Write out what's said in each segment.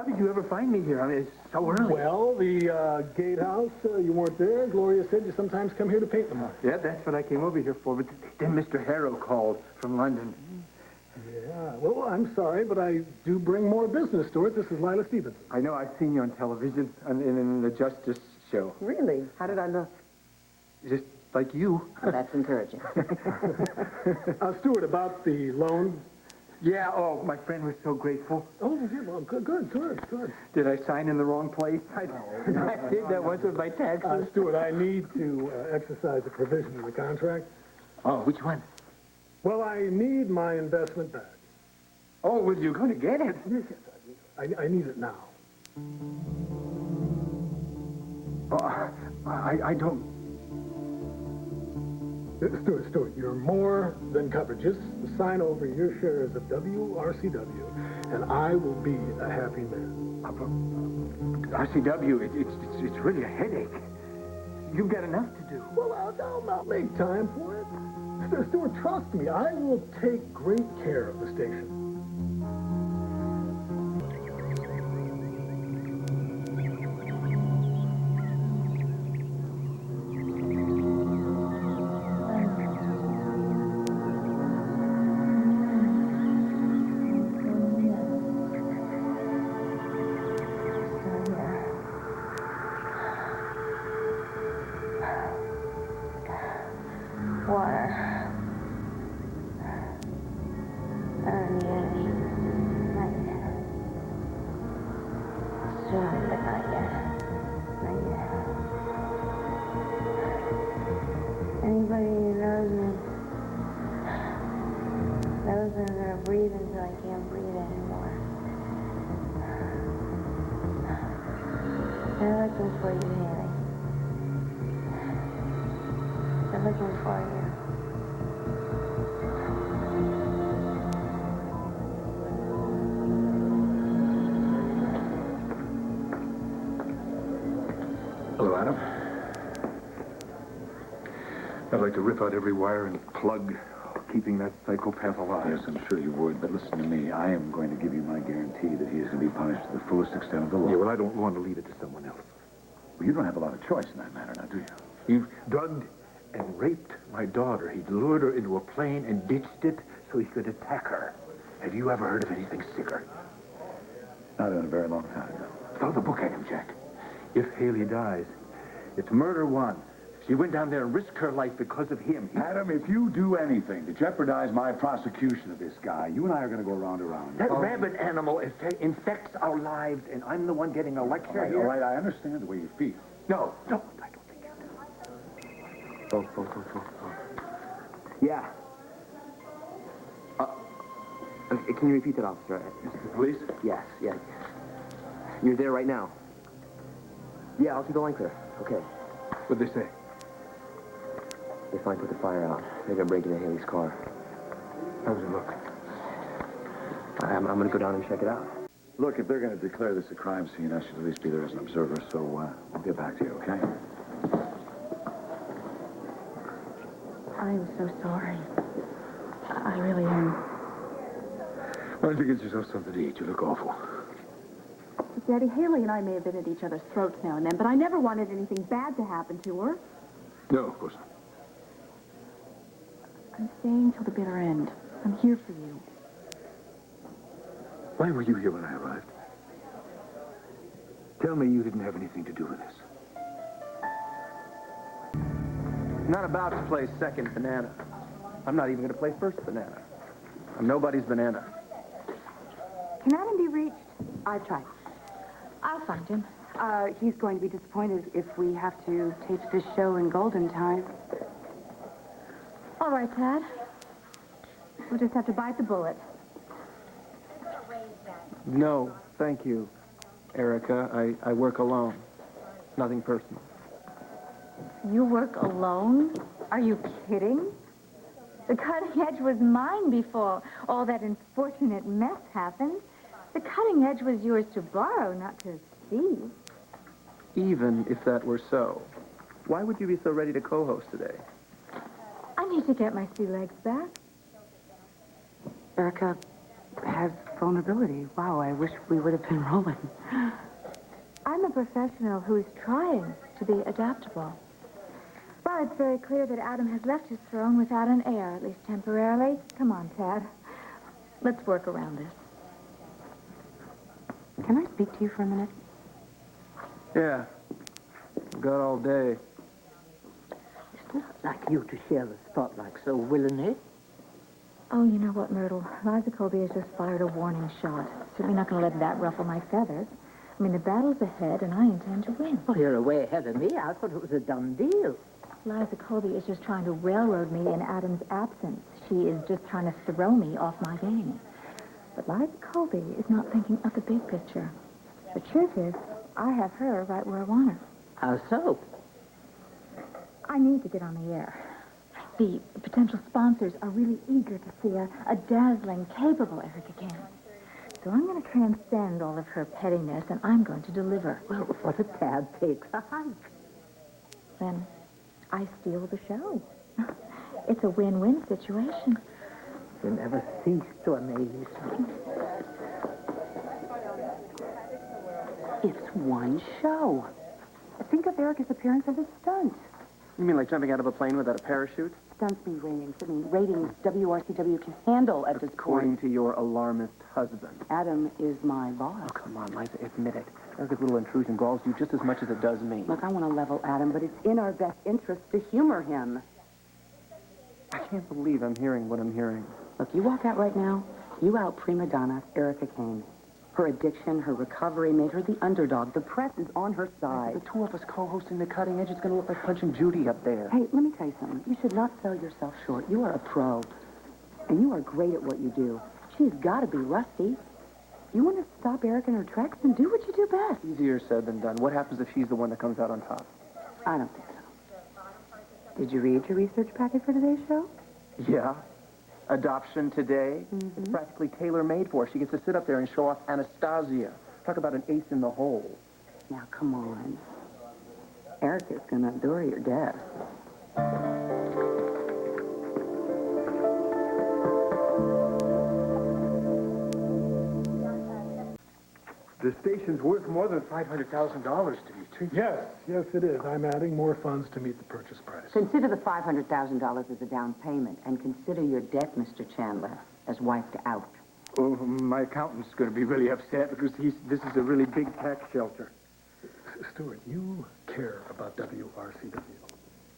did you ever find me here? I mean, it's so early. Well, the gatehouse, you weren't there. Gloria said you sometimes come here to paint them. Yeah, that's what I came over here for. But then Mr. Harrow called from London. Yeah, well, I'm sorry, but I do bring more business to it. This is Lila Stevenson. I know. I've seen you on television in the Justice show. Really? How did I look? Just like you. Oh, that's encouraging. Stuart, about the loan. Yeah, oh, my friend was so grateful. Oh, yeah, well, good. Did I sign in the wrong place? I did that once with my taxes. Stuart, I need to exercise a provision in the contract. Oh, which one? Well, I need my investment back. Oh, well, you're going to get it. Yes, I need it now. Oh, I don't... Stuart, you're more than covered. Just sign over your shares of WRCW, and I will be a happy man. RCW, it's really a headache. You've got enough to do. Well, I'll make time for it. Stuart, trust me, I will take great care of the station. Anybody who knows me knows I'm gonna breathe until I can't breathe anymore. They're looking for you, Haley. They're looking for you. Hello, Adam. I'd like to rip out every wire and plug, keeping that psychopath alive. Yes, I'm sure you would, but listen to me. I am going to give you my guarantee that he is going to be punished to the fullest extent of the law. Yeah, well, I don't want to leave it to someone else. Well, you don't have a lot of choice in that matter, now, do you? He drugged and raped my daughter. He lured her into a plane and ditched it so he could attack her. Have you ever heard of anything sicker? Not in a very long time, no. Throw the book at him, Jack. If Haley dies, it's murder one. She went down there and risked her life because of him. Adam, if you do anything to jeopardize my prosecution of this guy, you and I are going to go round and round. That rabid animal infects our lives, and I'm the one getting a lecture here. All right, I understand the way you feel. No, I don't think you do. Oh. Yeah. Can you repeat that, officer? Is it the police? Yes. You're there right now. Yeah, I'll keep the line clear. Okay. What'd they say? They finally put the fire out. They're gonna break into Haley's car. How does it look? I'm gonna go down and check it out. Look, if they're going to declare this a crime scene, I should at least be there as an observer, so we'll get back to you, okay? I'm so sorry. I really am. Why don't you get yourself something to eat? You look awful. Daddy, Haley and I may have been at each other's throats now and then, but I never wanted anything bad to happen to her. No, of course not. I'm staying till the bitter end. I'm here for you. Why were you here when I arrived? Tell me you didn't have anything to do with this. I'm not about to play second banana. I'm not even gonna play first banana. I'm nobody's banana. Can Adam be reached? I tried. I'll find him. He's going to be disappointed if we have to tape this show in golden time. All right, Tad. We'll just have to bite the bullet. No, thank you, Erica. I work alone. Nothing personal. You work alone? Are you kidding? The cutting edge was mine before all that unfortunate mess happened. The cutting edge was yours to borrow, not to seize. Even if that were so, why would you be so ready to co-host today? I need to get my sea legs back. Erica, has vulnerability. Wow, I wish we would have been rolling. I'm a professional who is trying to be adaptable. Well, it's very clear that Adam has left his throne without an heir, at least temporarily. Come on, Tad. Let's work around this. Can I speak to you for a minute? Yeah. Got all day. It's not like you to share the spotlight so willingly. Oh, you know what, Myrtle? Liza Colby has just fired a warning shot. Certainly not going to let that ruffle my feathers. I mean, the battle's ahead, and I intend to win. Well, you're way ahead of me. I thought it was a done deal. Liza Colby is just trying to railroad me in Adam's absence. She is just trying to throw me off my game. But Liza Colby is not thinking of the big picture. The truth is, I have her right where I want her. How so? I need to get on the air. The potential sponsors are really eager to see a dazzling, capable Erica Kane. So I'm going to transcend all of her pettiness, and I'm going to deliver. Well, what a Tad takes a hike. Then I steal the show. It's a win-win situation. You never cease to amaze me. It's one show. Think of Erica's appearance as a stunt. You mean like jumping out of a plane without a parachute? Stunts mean ratings. I mean, ratings WRCW can handle at this According point. to your alarmist husband. Adam is my boss. Oh, come on, Liza, admit it. Erica's little intrusion galls you just as much as it does me. Look, I want to level Adam, but it's in our best interest to humor him. I can't believe I'm hearing what I'm hearing. Look, you walk out right now, you out prima donna Erica Kane. Her addiction, her recovery made her the underdog. The press is on her side. The two of us co-hosting The Cutting Edge is going to look like Punch and Judy up there. Hey, let me tell you something. You should not sell yourself short. You are a pro, and you are great at what you do. She's got to be rusty. You want to stop Erica in her tracks, then do what you do best. Easier said than done. What happens if she's the one that comes out on top? I don't think so. Did you read your research packet for today's show? Yeah. Adoption today. It's practically tailor-made for her. She gets to sit up there and show off Anastasia. Talk about an ace in the hole. Now, come on. Erica's going to adore your death. The station's worth more than $500,000 to me, too. Yes, it is. I'm adding more funds to meet the purchase price. Consider the $500,000 as a down payment, and consider your debt, Mr. Chandler, as wiped out. Oh, my accountant's going to be really upset because this is a really big tax shelter. Stuart, you care about WRCW.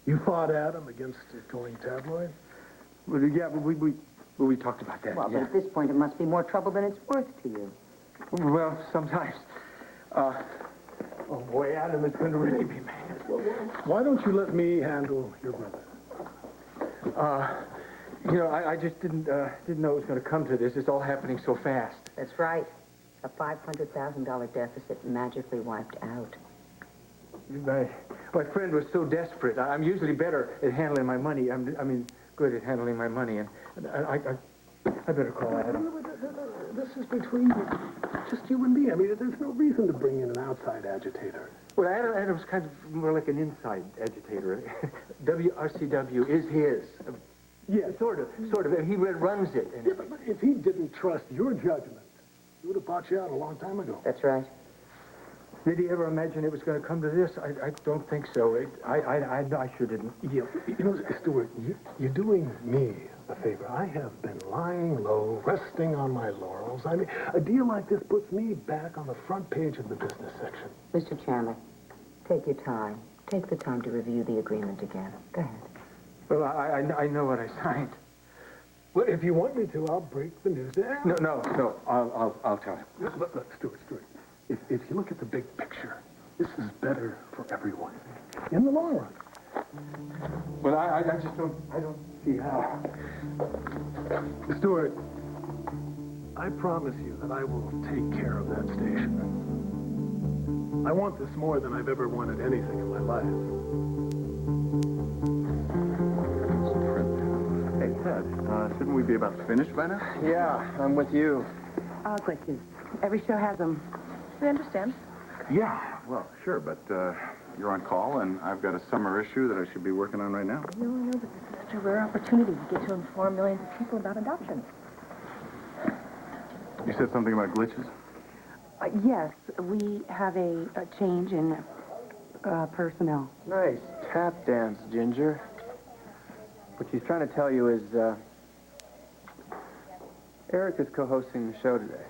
You fought Adam against going tabloid? Well, yeah, but we talked about that. Well, yeah. but at this point, it must be more trouble than it's worth to you. Well, sometimes. Oh, boy, Adam is going to really be mad. Why don't you let me handle your brother? You know, I just didn't know it was going to come to this. It's all happening so fast. That's right. A $500,000 deficit magically wiped out. My friend was so desperate. I'm usually better at handling my money. I mean, good at handling my money, and I better call Adam. This is between just you and me. I mean, there's no reason to bring in an outside agitator. Well, Adam's kind of more like an inside agitator. WRCW is his. Yeah, sort of. He runs it. Yeah, but if he didn't trust your judgment, he would have bought you out a long time ago. That's right. Did he ever imagine it was going to come to this? I don't think so. I sure didn't. Yeah, you know, Stuart, you're doing me a favor. I have been lying low, resting on my laurels. I mean, a deal like this puts me back on the front page of the business section. Mr. Chandler, take your time. Take the time to review the agreement again. Go ahead. Well, I know what I signed. Well, if you want me to, I'll break the news to Adam. No. I'll tell him. Look, Stuart. If you look at the big picture, this is better for everyone in the long run. Well, I just don't see how. Stuart, I promise you that I will take care of that station. I want this more than I've ever wanted anything in my life. Hey, Ted, shouldn't we be about finished by now? Yeah, I'm with you. Glitches. Every show has them. We understand. Yeah, well, sure, but you're on call, and I've got a summer issue that I should be working on right now. I know, but this is such a rare opportunity to get to inform millions of people about adoption. You said something about glitches? Yes, we have a change in personnel. Nice tap dance, Ginger. What she's trying to tell you is, Eric is co-hosting the show today.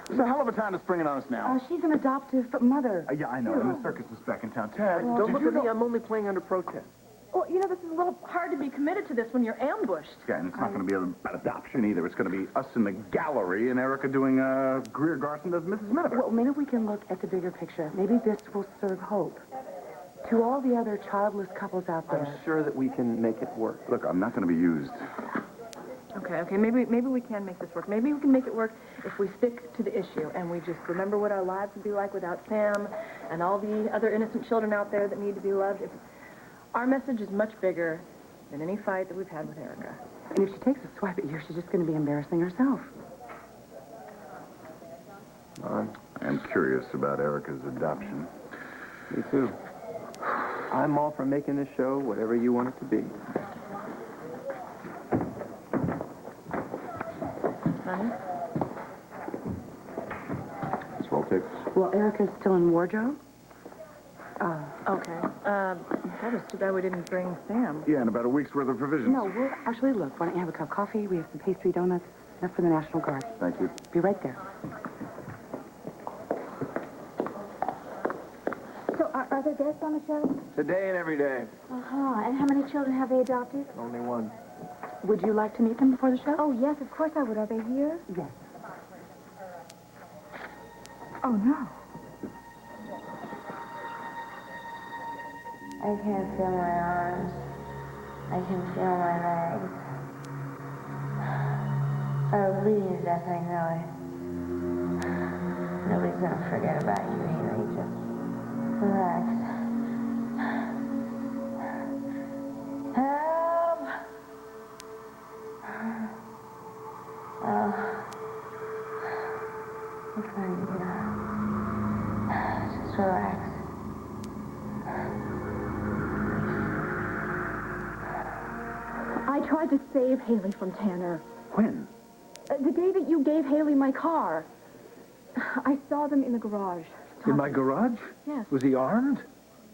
It's a hell of a time to spring it on us now. She's an adoptive mother. Yeah, I know. And the circus is back in town. Ted, Don't look at me. I'm only playing under protest. Well, you know, this is a little hard to be committed to this when you're ambushed. Yeah, and it's not going to be about adoption either. It's going to be us in the gallery and Erica doing Greer Garson does Mrs. Miniver. Well, maybe we can look at the bigger picture. Maybe this will serve hope to all the other childless couples out there. I'm sure that we can make it work. Look, I'm not going to be used. Okay, maybe we can make this work. Maybe we can make it work if we stick to the issue and we just remember what our lives would be like without Sam and all the other innocent children out there that need to be loved. Our message is much bigger than any fight that we've had with Erica. And if she takes a swipe at you, she's just going to be embarrassing herself. I'm curious about Erica's adoption. Me too. I'm all for making this show whatever you want it to be. Honey? It's roll tape. Well, Erica's still in wardrobe. Okay. That was too bad we didn't bring Sam. Yeah, and about a week's worth of provisions. No, we'll actually look. Why don't you have a cup of coffee? We have some pastry donuts. Enough for the National Guard. Thank you. Be right there. So, are there guests on the show? Today and every day. Uh-huh. And how many children have they adopted? Only one. Would you like to meet them before the show? Oh, yes, of course I would. Are they here? Yes. Oh, no. I can feel my arms. I can feel my legs. I'm bleeding to death, I know it. Nobody's gonna forget about you, Haley. Just relax. Help! Oh. It's fine, you know. Just relax. I tried to save Haley from Tanner. When? The day that you gave Haley my car. I saw them in the garage. In my garage? Yes. Was he armed?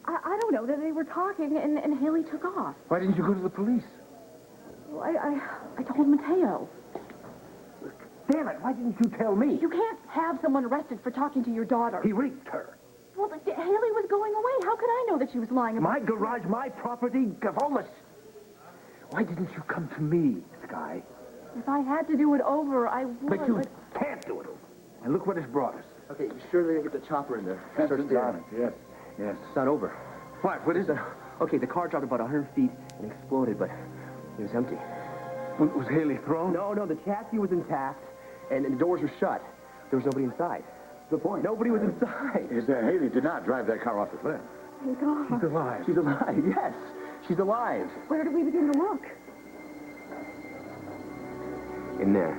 I don't know. They were talking, and Haley took off. Why didn't you go to the police? Well, I told Mateo. Damn it, why didn't you tell me? You can't have someone arrested for talking to your daughter. He raped her. Well, Haley was going away. How could I know that she was lying about My garage, my property, Gavolis. Why didn't you come to me, Sky? If I had to do it over, I would. But you can't do it over. And look what it's brought us. Okay, you sure they're gonna get the chopper in there? Fenton's on it, yes. Yes. It's not over. What? What is it? Okay, the car dropped about 100 feet and exploded, but it was empty. Was Haley thrown? No, the chassis was intact, and the doors were shut. There was nobody inside. The point. Nobody was inside. Is that Haley did not drive that car off the cliff. Thank God. She's alive. She's alive, yes. She's alive. Where do we begin to look? In there.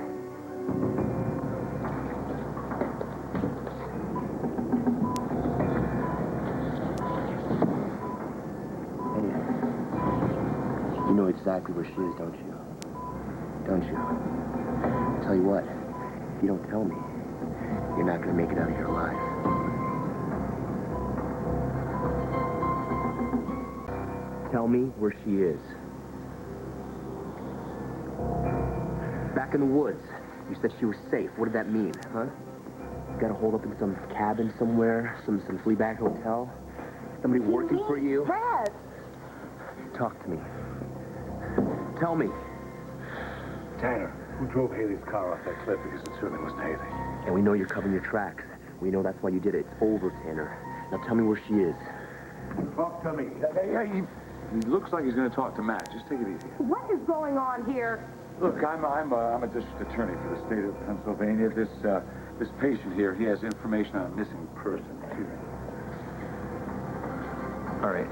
Hey, you know exactly where she is, don't you? Don't you? I'll tell you what, if you don't tell me, you're not going to make it out of here alive. Tell me where she is. Back in the woods, you said she was safe. What did that mean, huh? You got to hold up in some cabin somewhere, some flea bag hotel? Somebody working for you? Brad! Talk to me. Tell me. Tanner, who drove Haley's car off that cliff? Because it certainly wasn't Haley. And we know you're covering your tracks. We know that's why you did it. It's over, Tanner. Now tell me where she is. Talk to me. Hey, he looks like he's going to talk to Matt. Just take it easy. What is going on here? Look, I'm a district attorney for the state of Pennsylvania. This patient here, he has information on a missing person. All right.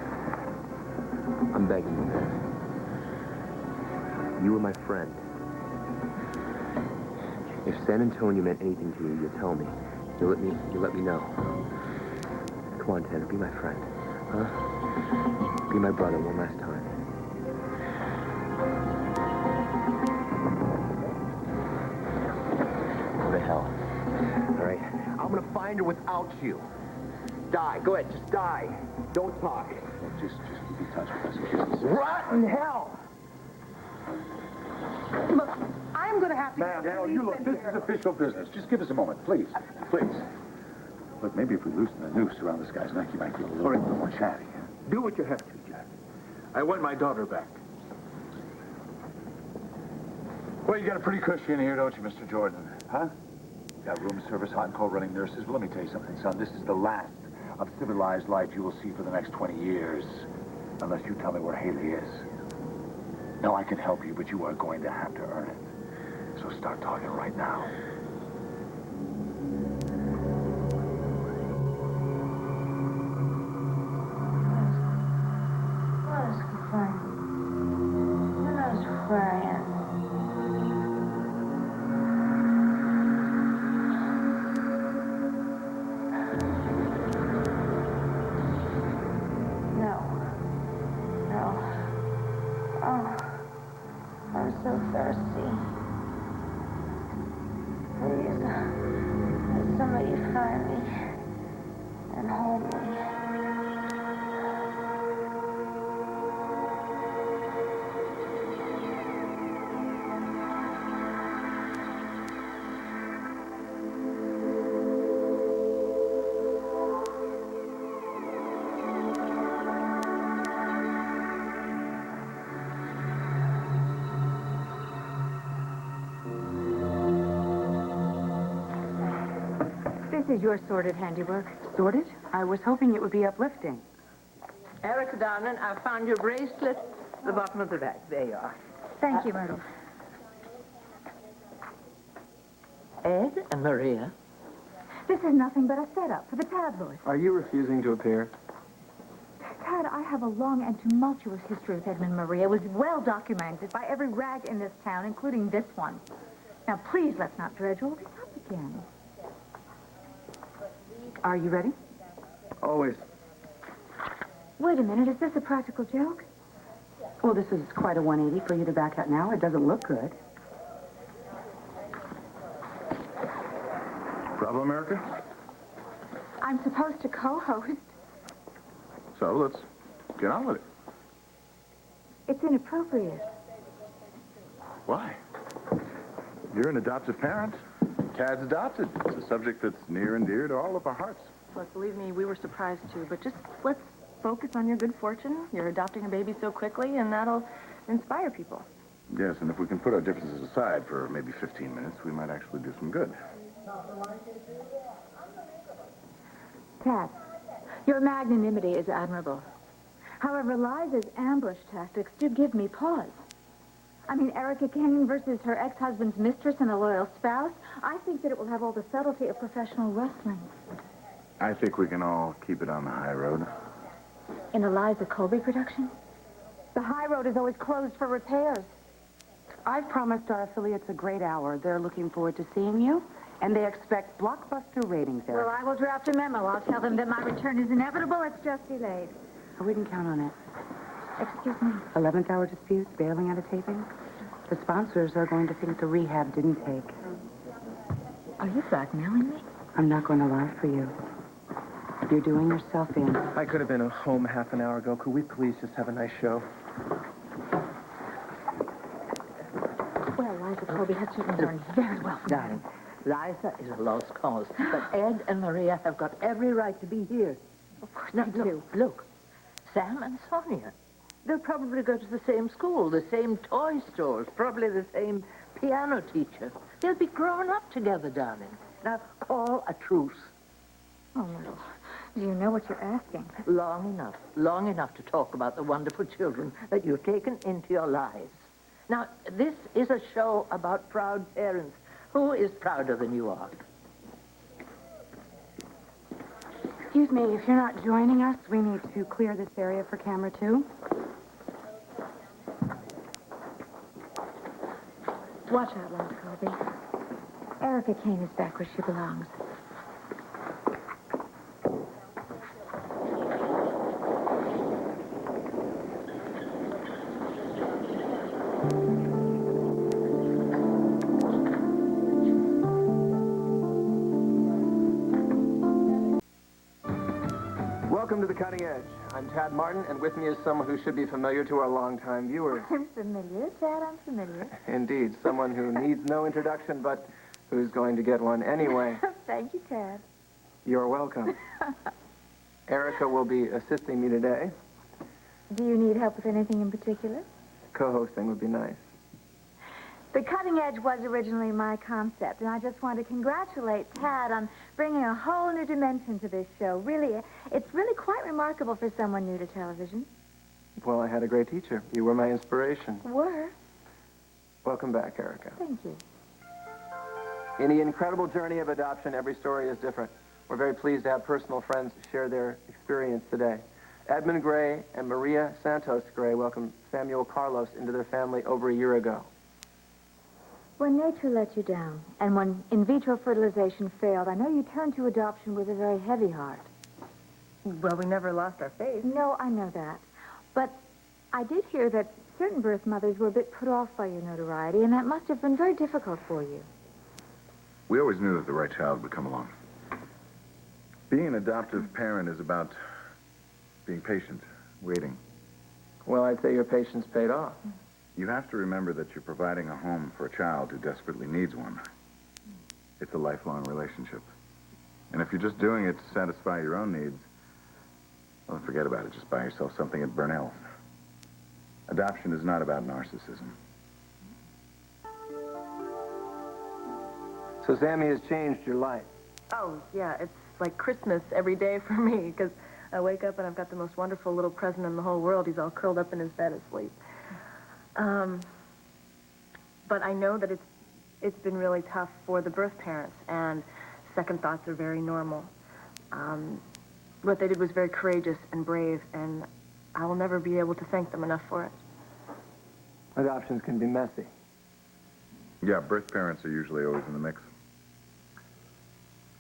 I'm begging you, man. You were my friend. If San Antonio meant anything to you, you'll tell me. You'll let me know. Come on, Tanner, be my friend. Huh? Be my brother one last time. All right. I'm gonna find her without you. Die. Go ahead. Just die. Don't talk. Just keep in touch with us. Rotten hell! Look, I'm going to have to... Now, you look, this is official business. Just give us a moment, please. Please. Look, maybe if we loosen the noose around this guy's neck, he might get a little bit more chatty. Do what you have to, Jack. I want my daughter back. Well, you got a pretty cushy in here, don't you, Mr. Jordan? Huh? You got room service, hot and cold running nurses. Well, let me tell you something, son. This is the last of civilized life you will see for the next 20 years. Unless you tell me where Haley is. Now, I can help you, but you are going to have to earn it. So start talking right now. This is your sordid handiwork. Sordid? I was hoping it would be uplifting. Erica, darling, I found your bracelet at the bottom of the bag. There you are. Thank you, Myrtle. Ed and Maria. This is nothing but a setup for the tabloids. Are you refusing to appear? Tad, I have a long and tumultuous history with Edmund Maria. It was well documented by every rag in this town, including this one. Now, please, let's not dredge all this up again. Are you ready? Always. Wait a minute, is this a practical joke? Well, this is quite a 180 for you to back out now. It doesn't look good. Problem, America? I'm supposed to co-host. So let's get on with it. It's inappropriate. Why? You're an adoptive parent. Tad's adopted. It's a subject that's near and dear to all of our hearts. Look, believe me, we were surprised too, but just let's focus on your good fortune. You're adopting a baby so quickly, and that'll inspire people. Yes, and if we can put our differences aside for maybe 15 minutes, we might actually do some good. Tad, your magnanimity is admirable. However, Liza's ambush tactics do give me pause. I mean, Erica Kane versus her ex-husband's mistress and a loyal spouse. I think that it will have all the subtlety of professional wrestling. I think we can all keep it on the high road. In a Liza Colby production? The high road is always closed for repairs. I've promised our affiliates a great hour. They're looking forward to seeing you, and they expect blockbuster ratings, Eric. Well, I will draft a memo. I'll tell them that my return is inevitable. It's just delayed. We can count on it. Excuse me. 11th hour dispute, bailing out of taping. The sponsors are going to think the rehab didn't take. Are you blackmailing me? I'm not going to lie for you. You're doing yourself in. I could have been home half an hour ago. Could we please just have a nice show? Well, Liza Colby has certainly done very well for me. Darling, Liza is a lost cause, but Ed and Maria have got every right to be here. Of course Now, they do. Look, Sam and Sonia. They'll probably go to the same school, the same toy stores, probably the same piano teacher. They'll be growing up together, darling. Now, call a truce. Oh, Myrtle, do you know what you're asking? Long enough to talk about the wonderful children that you've taken into your lives. Now, this is a show about proud parents. Who is prouder than you are? Excuse me, if you're not joining us, we need to clear this area for camera 2. Watch out, Liza Colby. Erica Kane is back where she belongs. Welcome to The Cutting Edge. I'm Tad Martin, and with me is someone who should be familiar to our longtime viewers. I'm familiar, Tad, I'm familiar. Indeed, someone who needs no introduction, but who's going to get one anyway. Thank you, Tad. You're welcome. Erica will be assisting me today. Do you need help with anything in particular? Co-hosting would be nice. The Cutting Edge was originally my concept, and I just want to congratulate Tad on bringing a whole new dimension to this show. Really, it's really quite remarkable for someone new to television. Well, I had a great teacher. You were my inspiration. Were? Welcome back, Erica. Thank you. In the incredible journey of adoption, every story is different. We're very pleased to have personal friends share their experience today. Edmund Gray and Maria Santos Gray welcomed Samuel Carlos into their family over a year ago. When nature let you down, and when in vitro fertilization failed, I know you turned to adoption with a very heavy heart. Well, we never lost our faith. No, I know that. But I did hear that certain birth mothers were a bit put off by your notoriety, and that must have been very difficult for you. We always knew that the right child would come along. Being an adoptive parent is about being patient, waiting. Well, I'd say your patience paid off. You have to remember that you're providing a home for a child who desperately needs one. It's a lifelong relationship. And if you're just doing it to satisfy your own needs, well, forget about it. Just buy yourself something at Burnell's. Adoption is not about narcissism. So Sammy has changed your life. Oh, yeah, it's like Christmas every day for me, because I wake up and I've got the most wonderful little present in the whole world. He's all curled up in his bed asleep. But I know that it's been really tough for the birth parents, and second thoughts are very normal. What they did was very courageous and brave, and I will never be able to thank them enough for it. Adoptions can be messy. Yeah, birth parents are usually always in the mix.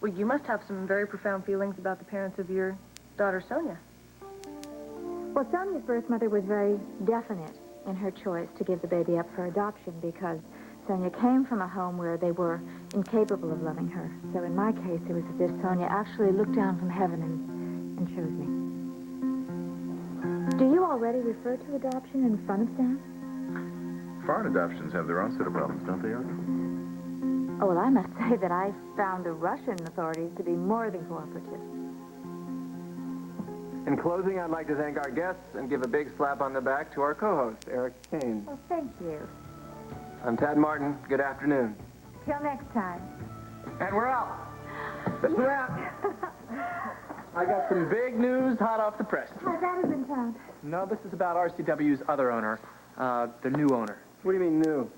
Well, you must have some very profound feelings about the parents of your daughter, Sonia. Well, Sonia's birth mother was very definite in her choice to give the baby up for adoption because Sonia came from a home where they were incapable of loving her. So in my case, it was as if Sonia actually looked down from heaven and chose me. Do you already refer to adoption in front of Sam? Foreign adoptions have their own set of problems, don't they, Erica? Oh, well, I must say that I found the Russian authorities to be more than cooperative. In closing, I'd like to thank our guests and give a big slap on the back to our co-host, Eric Kane. Well, thank you. I'm Tad Martin. Good afternoon. Till next time. And we're out. That's a wrap. I got some big news hot off the press. My dad is in town. No, this is about RCW's other owner, the new owner. What do you mean, new?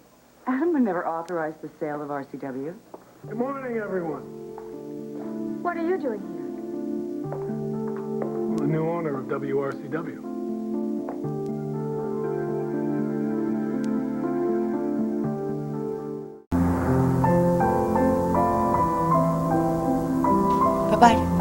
Adam would never authorize the sale of RCW. Good morning, everyone. What are you doing here? I'm the new owner of WRCW. Bye-bye.